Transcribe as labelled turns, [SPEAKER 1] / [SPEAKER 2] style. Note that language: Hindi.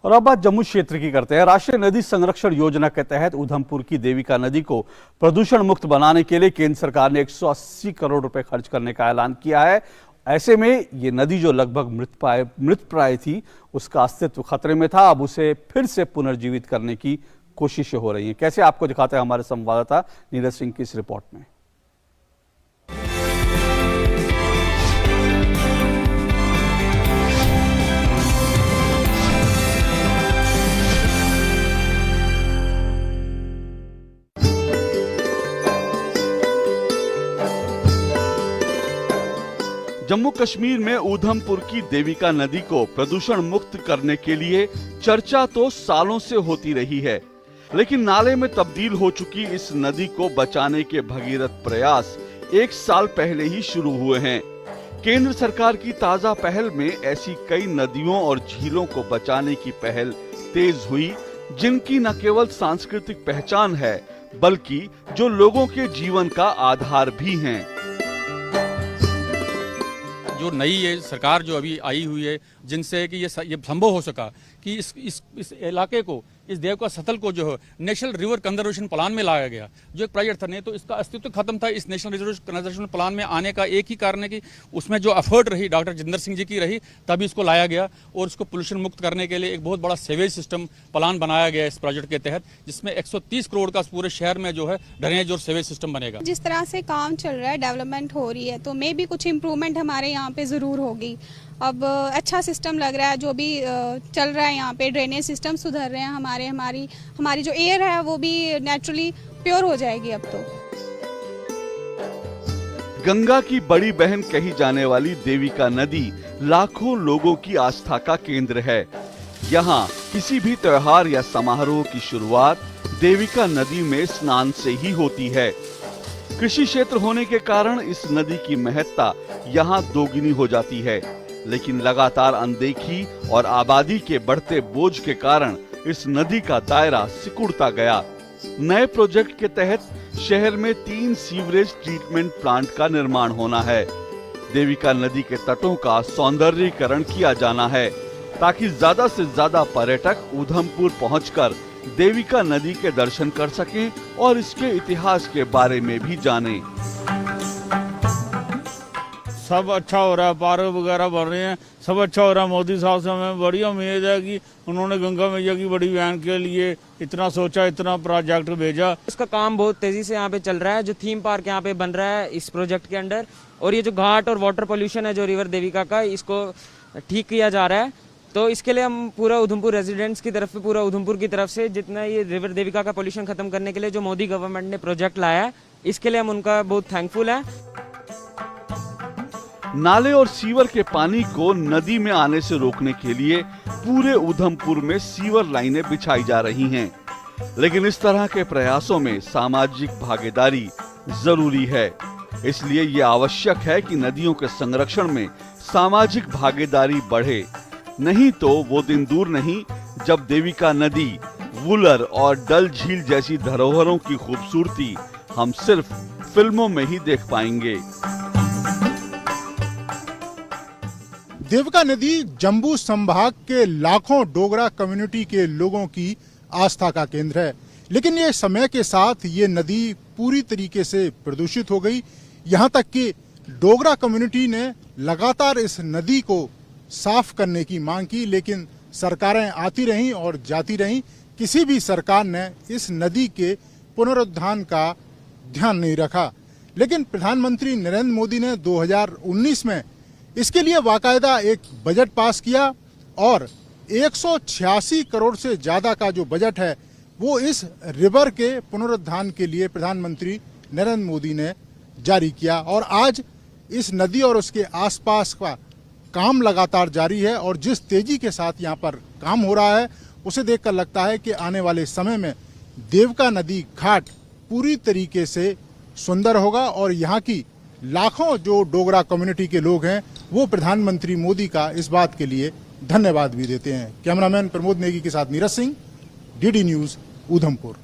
[SPEAKER 1] और अब बात जम्मू क्षेत्र की करते हैं। राष्ट्रीय नदी संरक्षण योजना के तहत उधमपुर की देविका नदी को प्रदूषण मुक्त बनाने के लिए केंद्र सरकार ने 180 करोड़ रुपए खर्च करने का ऐलान किया है। ऐसे में ये नदी जो लगभग मृतप्राय थी, उसका अस्तित्व खतरे में था। अब उसे फिर से पुनर्जीवित करने की कोशिशें हो रही हैं। कैसे, आपको दिखाते हैं हमारे संवाददाता नीरज सिंह की इस रिपोर्ट में। जम्मू कश्मीर में उधमपुर की देविका नदी को प्रदूषण मुक्त करने के लिए चर्चा तो सालों से होती रही है, लेकिन नाले में तब्दील हो चुकी इस नदी को बचाने के भगीरथ प्रयास 1 साल पहले ही शुरू हुए हैं। केंद्र सरकार की ताजा पहल में ऐसी कई नदियों और झीलों को बचाने की पहल तेज हुई, जिनकी न केवल सांस्कृतिक पहचान है, बल्कि जो लोगों के जीवन का आधार भी हैं।
[SPEAKER 2] जो नई ये सरकार जो अभी आई हुई है, जिनसे कि ये संभव हो सका कि इस इलाके को, इस देविका सतल को जो है नेशनल रिवर कंजर्वेशन प्लान में लाया गया, जो एक प्रोजेक्ट था। नहीं तो इसका अस्तित्व खत्म था। इस नेशनल रिवर कंजर्वेशन प्लान में आने का एक ही कारण है कि उसमें जो एफर्ट रही डॉक्टर जितेंद्र सिंह जी की रही, तभी इसको लाया गया और इसको पोल्यूशन मुक्त करने के लिए एक बहुत बड़ा सीवेज सिस्टम प्लान बनाया गया इस प्रोजेक्ट के तहत, जिसमें 130 करोड़ का पूरे शहर में जो है ड्रेनेज और सीवेज सिस्टम बनेगा।
[SPEAKER 3] जिस तरह से काम चल रहा है, डेवलपमेंट हो रही है, तो मे भी कुछ इम्प्रूवमेंट हमारे यहाँ पे जरूर होगी। अब अच्छा सिस्टम लग रहा है जो भी चल रहा है यहाँ पे, ड्रेनेज सिस्टम सुधर रहे हैं, हमारी जो एयर है वो भी नेचुरली प्योर हो जाएगी अब तो।
[SPEAKER 1] गंगा की बड़ी बहन कही जाने वाली देविका नदी लाखों लोगों की आस्था का केंद्र है। यहाँ किसी भी त्योहार या समारोह की शुरुआत देविका नदी में स्नान से ही होती है। कृषि क्षेत्र होने के कारण इस नदी की महत्ता यहाँ दोगुनी हो जाती है, लेकिन लगातार अनदेखी और आबादी के बढ़ते बोझ के कारण इस नदी का दायरा सिकुड़ता गया। नए प्रोजेक्ट के तहत शहर में 3 सीवरेज ट्रीटमेंट प्लांट का निर्माण होना है। देविका नदी के तटों का सौंदर्यीकरण किया जाना है, ताकि ज्यादा से ज्यादा पर्यटक उधमपुर पहुंचकर देविका नदी के दर्शन कर सकें और इसके इतिहास के बारे में भी जानें।
[SPEAKER 4] सब अच्छा हो रहा है, पार्क वगैरह बन रहे हैं, सब अच्छा हो रहा है। मोदी साहब से हमें बड़ी उम्मीद है कि उन्होंने गंगा मैया की बड़ी बहन के लिए इतना सोचा, इतना प्रोजेक्ट भेजा।
[SPEAKER 5] इसका काम बहुत तेजी से यहाँ पे चल रहा है। जो थीम पार्क यहाँ पे बन रहा है इस प्रोजेक्ट के अंडर, और ये जो घाट और वाटर पोल्यूशन है जो रिवर देविका का, इसको ठीक किया जा रहा है। तो इसके लिए हम पूरा उधमपुर रेजिडेंट्स की तरफ से, पूरा उधमपुर की तरफ से, जितना ये रिवर देविका का पोल्यूशन खत्म करने के लिए जो मोदी गवर्नमेंट ने प्रोजेक्ट लाया है, इसके लिए हम उनका बहुत थैंकफुल है।
[SPEAKER 1] नाले और सीवर के पानी को नदी में आने से रोकने के लिए पूरे उधमपुर में सीवर लाइनें बिछाई जा रही हैं, लेकिन इस तरह के प्रयासों में सामाजिक भागीदारी जरूरी है। इसलिए ये आवश्यक है कि नदियों के संरक्षण में सामाजिक भागीदारी बढ़े, नहीं तो वो दिन दूर नहीं जब देविका नदी, वुलर और डल झील जैसी धरोहरों की खूबसूरती हम सिर्फ फिल्मों में ही देख पाएंगे।
[SPEAKER 6] देविका नदी जम्मू संभाग के लाखों डोगरा कम्युनिटी के लोगों की आस्था का केंद्र है, लेकिन ये समय के साथ ये नदी पूरी तरीके से प्रदूषित हो गई। यहाँ तक कि डोगरा कम्युनिटी ने लगातार इस नदी को साफ करने की मांग की, लेकिन सरकारें आती रहीं और जाती रहीं। किसी भी सरकार ने इस नदी के पुनरुद्धार का ध्यान नहीं रखा। लेकिन प्रधानमंत्री नरेंद्र मोदी ने 2019 में इसके लिए बाकायदा एक बजट पास किया और 186 करोड़ से ज्यादा का जो बजट है वो इस रिवर के पुनरुद्धार के लिए प्रधानमंत्री नरेंद्र मोदी ने जारी किया। और आज इस नदी और उसके आसपास का काम लगातार जारी है, और जिस तेजी के साथ यहाँ पर काम हो रहा है उसे देखकर लगता है कि आने वाले समय में देविका नदी घाट पूरी तरीके से सुंदर होगा और यहाँ की लाखों जो डोगरा कम्युनिटी के लोग हैं वो प्रधानमंत्री मोदी का इस बात के लिए धन्यवाद भी देते हैं। कैमरामैन प्रमोद नेगी के साथ नीरज सिंह, डीडी न्यूज, उधमपुर।